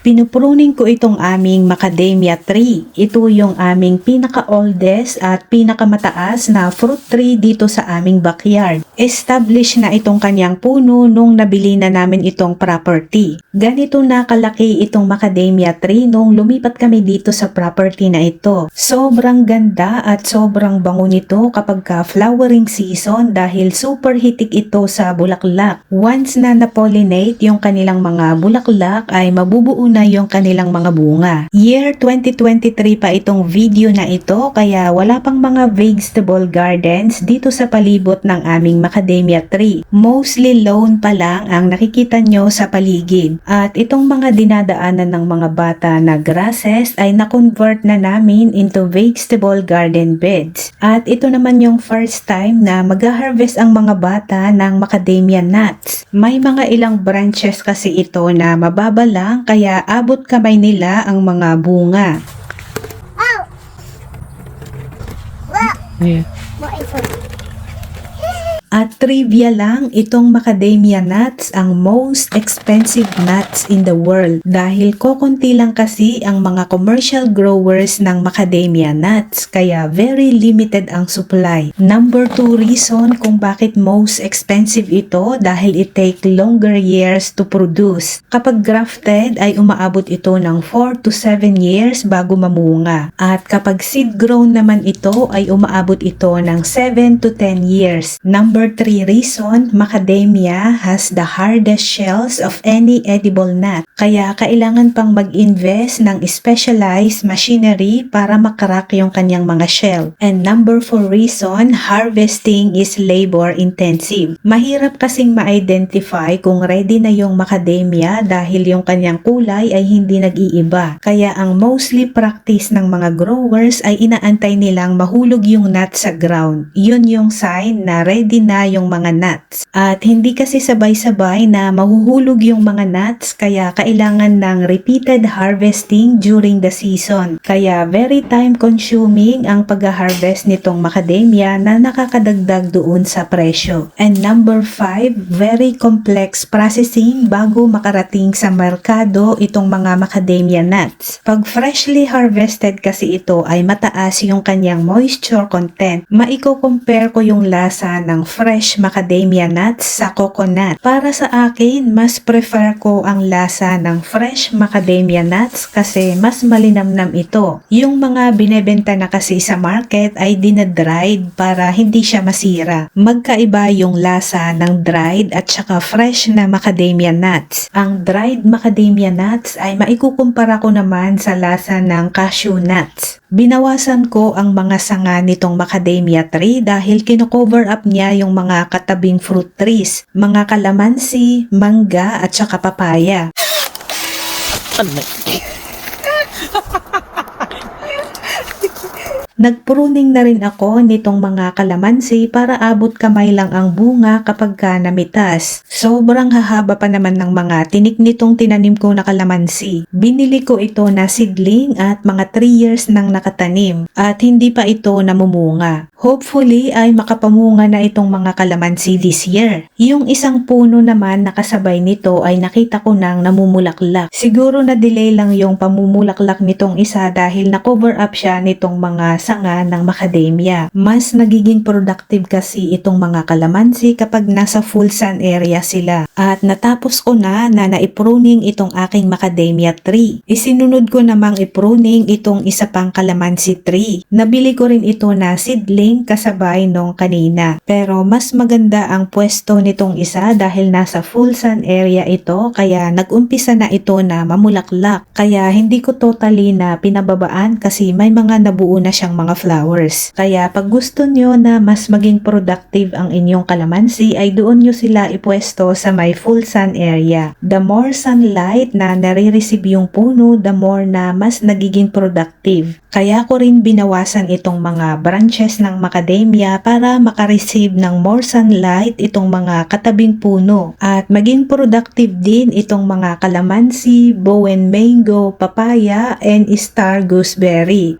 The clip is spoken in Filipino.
Pinupruning ko itong aming macadamia tree. Ito yung aming pinaka-oldest at pinakamataas na fruit tree dito sa aming backyard. Established na itong kanyang puno nung nabili na namin itong property. Ganito na kalaki itong macadamia tree nung lumipat kami dito sa property na ito. Sobrang ganda at sobrang bango nito kapag flowering season dahil super hitik ito sa bulaklak. Once na na-pollinate yung kanilang mga bulaklak ay mabubuo na yung kanilang mga bunga. Year 2023 pa itong video na ito kaya wala pang mga vegetable gardens dito sa palibot ng aming macadamia tree. Mostly lawn pa lang ang nakikita nyo sa paligid. At itong mga dinadaanan ng mga bata na grasses ay na-convert na namin into vegetable garden beds. At ito naman yung first time na mag-harvest ang mga bata ng macadamia nuts. May mga ilang branches kasi ito na mababa lang kaya abot kamay nila ang mga bunga. Yeah. At trivia lang, itong macadamia nuts ang most expensive nuts in the world dahil kokonti lang kasi ang mga commercial growers ng macadamia nuts kaya very limited ang supply. Number 2 reason kung bakit most expensive ito dahil it take longer years to produce. Kapag grafted ay umaabot ito ng 4 to 7 years bago mamunga. At kapag seed grown naman ito ay umaabot ito ng 7 to 10 years. Number 3 reason, macadamia has the hardest shells of any edible nut. Kaya kailangan pang mag-invest ng specialized machinery para makrack yung kanyang mga shell. And number 4 reason, harvesting is labor intensive. Mahirap kasing ma-identify kung ready na yung macadamia dahil yung kanyang kulay ay hindi nag-iiba. Kaya ang mostly practice ng mga growers ay inaantay nilang mahulog yung nut sa ground. Yun yung sign na ready na yung mga nuts. At hindi kasi sabay-sabay na mahuhulog yung mga nuts kaya kailangan ng repeated harvesting during the season. Kaya very time consuming ang pag-harvest nitong macadamia na nakakadagdag doon sa presyo. And number 5, very complex processing bago makarating sa merkado itong mga macadamia nuts. Pag freshly harvested kasi ito ay mataas yung kanyang moisture content. Maiko-compare ko yung lasa ng fresh macadamia nuts sa coconut. Para sa akin, mas prefer ko ang lasa ng fresh macadamia nuts kasi mas malinamnam ito. Yung mga binebenta na kasi sa market ay dinadried para hindi siya masira. Magkaiba yung lasa ng dried at saka fresh na macadamia nuts. Ang dried macadamia nuts ay maikukumpara ko naman sa lasa ng cashew nuts. Binawasan ko ang mga sanga nitong macadamia tree dahil kino-cover up niya yung mga katabing fruit trees, mga kalamansi, mangga at saka papaya. Nagpruning na rin ako nitong mga kalamansi para abot kamay lang ang bunga kapag namitas. Sobrang hahaba pa naman ng mga tinik nitong tinanim ko na kalamansi. Binili ko ito na seedling at mga 3 years nang nakatanim at hindi pa ito namumunga. Hopefully ay makapamunga na itong mga kalamansi this year. Yung isang puno naman nakasabay nito ay nakita ko nang namumulaklak. Siguro na delay lang yung pamumulaklak nitong isa dahil na-cover up siya nitong mga sanga ng macadamia. Mas nagiging productive kasi itong mga kalamansi kapag nasa full sun area sila. At natapos ko na naipruning itong aking macadamia tree. Isinunod ko namang ipruning itong isa pang kalamansi tree. Nabili ko rin ito na seedling kasabay nung kanina. Pero mas maganda ang pwesto nitong isa dahil nasa full sun area ito kaya nag-umpisa na ito na mamulaklak. Kaya hindi ko totally na pinababaan kasi may mga nabuo na siyang mga flowers. Kaya pag gusto nyo na mas maging productive ang inyong kalamansi ay doon nyo sila ipwesto sa may full sun area. The more sunlight na nare-receive yung puno, the more na mas nagiging productive. Kaya ko rin binawasan itong mga branches ng macadamia para makareceive ng more sunlight itong mga katabing puno. At maging productive din itong mga kalamansi, bowen mango, papaya, and star gooseberry.